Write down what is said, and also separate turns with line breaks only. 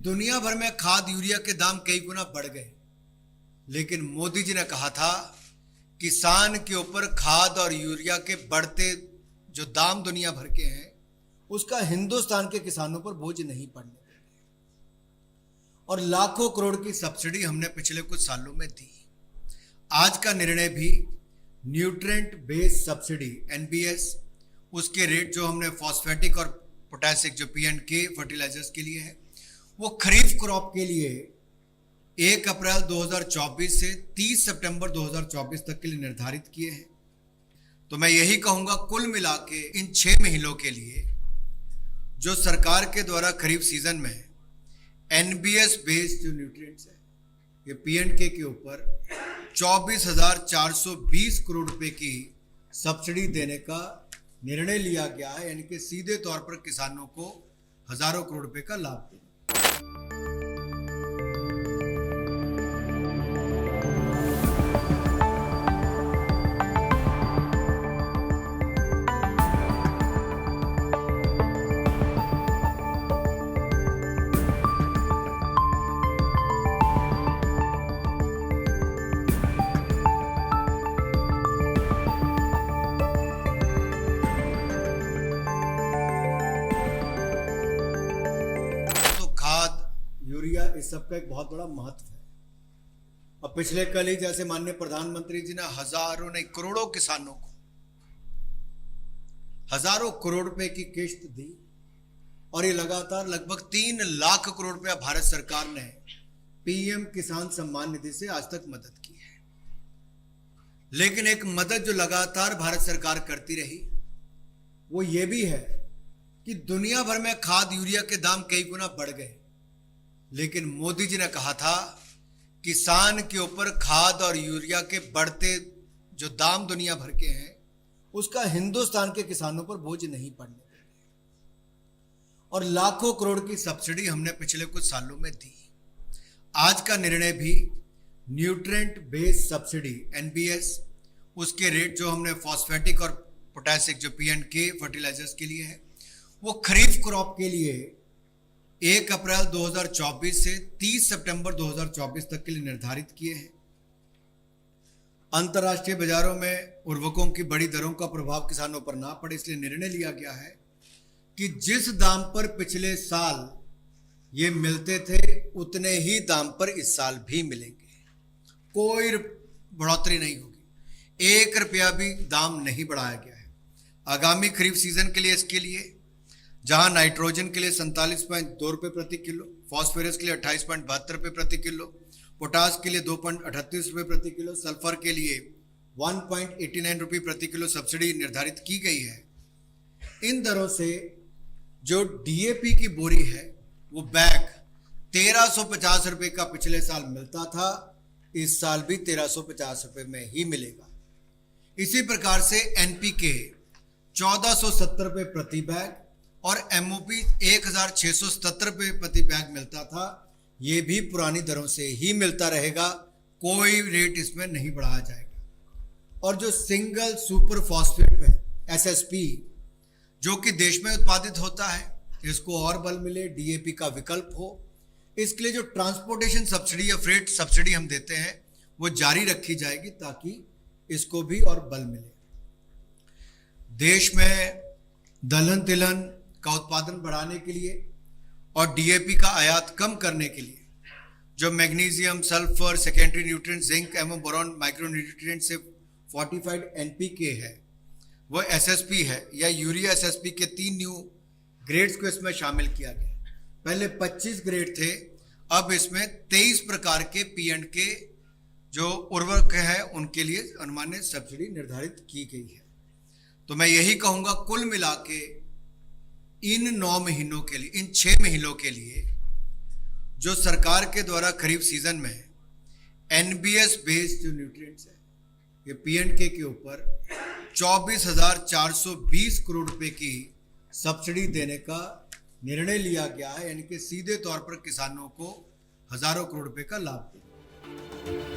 दुनिया भर में खाद यूरिया के दाम कई गुना बढ़ गए, लेकिन मोदी जी ने कहा था किसान के ऊपर खाद और यूरिया के बढ़ते जो दाम दुनिया भर के हैं उसका हिंदुस्तान के किसानों पर बोझ नहीं पड़ने देंगे। और लाखों करोड़ की सब्सिडी हमने पिछले कुछ सालों में दी। आज का निर्णय भी न्यूट्रिएंट बेस्ड सब्सिडी एनबीएस, उसके रेट जो हमने फॉस्फेटिक और पोटेशिक जो पीएनके फर्टिलाइजर्स के लिए है वो खरीफ क्रॉप के लिए 1 अप्रैल 2024 से 30 सितंबर 2024 तक के लिए निर्धारित किए हैं। तो मैं यही कहूंगा कुल मिला के इन 6 महीनों के लिए जो सरकार के द्वारा खरीफ सीजन में एनबीएस बेस्ड जो न्यूट्रिएंट्स है ये पीएनके के ऊपर 24,420 करोड़ रुपए की सब्सिडी देने का निर्णय लिया गया है, यानी कि सीधे तौर पर किसानों को हजारों करोड़ रुपए का लाभ देना। यूरिया इस सब का एक बहुत बड़ा महत्व है। और पिछले कल ही जैसे माननीय प्रधानमंत्री जी ने हजारों नहीं करोड़ों किसानों को हजारों करोड़ रुपए की किश्त दी और ये लगातार लगभग 3 लाख करोड़ रुपया भारत सरकार ने पीएम किसान सम्मान निधि से आज तक मदद की है। लेकिन एक मदद जो लगातार भारत सरकार करती रही वो ये भी है कि दुनिया भर में खाद यूरिया के दाम कई गुना बढ़ गए, लेकिन मोदी जी ने कहा था किसान के ऊपर खाद और यूरिया के बढ़ते जो दाम दुनिया भर के हैं उसका हिंदुस्तान के किसानों पर बोझ नहीं पड़ने देंगे। और लाखों करोड़ की सब्सिडी हमने पिछले कुछ सालों में दी। आज का निर्णय भी न्यूट्रिएंट बेस्ड सब्सिडी एनबीएस, उसके रेट जो हमने फॉस्फेटिक और पोटेशिक जो पीएनके फर्टिलाइजर्स के लिए है वो खरीफ क्रॉप के लिए 1 अप्रैल 2024 से 30 सितंबर 2024 तक के लिए निर्धारित किए हैं। अंतर्राष्ट्रीय बाजारों में उर्वरकों की बड़ी दरों का प्रभाव किसानों पर ना पड़े, इसलिए निर्णय लिया गया है कि जिस दाम पर पिछले साल ये मिलते थे उतने ही दाम पर इस साल भी मिलेंगे। कोई बढ़ोतरी नहीं होगी, 1 रुपया भी दाम नहीं बढ़ाया गया है। आगामी खरीफ सीजन के लिए इसके लिए जहां नाइट्रोजन के लिए 47.2 रुपये प्रति किलो, फॉस्फोरस के लिए 28.72 रुपये प्रति किलो, पोटास के लिए 2.38 रुपये प्रति किलो, सल्फर के लिए 1.89 रुपये प्रति किलो सब्सिडी निर्धारित की गई है। इन दरों से जो डीएपी की बोरी है वो बैग 1350 रुपये का पिछले साल मिलता था, इस साल भी 1350 रुपये में ही मिलेगा। इसी प्रकार से एनपीके 1470 रुपये प्रति बैग और एमओपी 1677 रुपये प्रति बैग मिलता था, ये भी पुरानी दरों से ही मिलता रहेगा, कोई रेट इसमें नहीं बढ़ाया जाएगा। और जो सिंगल सुपर फॉस्फेट है एसएसपी जो कि देश में उत्पादित होता है, इसको और बल मिले, डीएपी का विकल्प हो, इसके लिए जो ट्रांसपोर्टेशन सब्सिडी या फ्रेट सब्सिडी हम देते हैं वो जारी रखी जाएगी ताकि इसको भी और बल मिले। देश में दलहन तिलहन का उत्पादन बढ़ाने के लिए और डीएपी का आयात कम करने के लिए जो magnesium, sulphur, secondary nutrient, zinc एवं बोरॉन माइक्रो न्यूट्रिएंट से फोर्टिफाइड एनपीके है वो एसएसपी है या यूरिया एसएसपी के 3 न्यू ग्रेड्स को इसमें शामिल किया गया। पहले 25 ग्रेड थे, अब इसमें 23 प्रकार के पीएनके जो उर्वरक है उनके लिए अनुमानित सब्सिडी निर्धारित की गई है। तो मैं यही कहूंगा कुल मिला के इन 9 महीनों के लिए, इन 6 महीनों के लिए जो सरकार के द्वारा खरीफ सीजन में एनबीएस बेस्ड जो न्यूट्रिएंट्स है ये पीएनके के ऊपर 24,420 करोड़ रुपए की सब्सिडी देने का निर्णय लिया गया है, यानी कि सीधे तौर पर किसानों को हजारों करोड़ रुपए का लाभ देगा।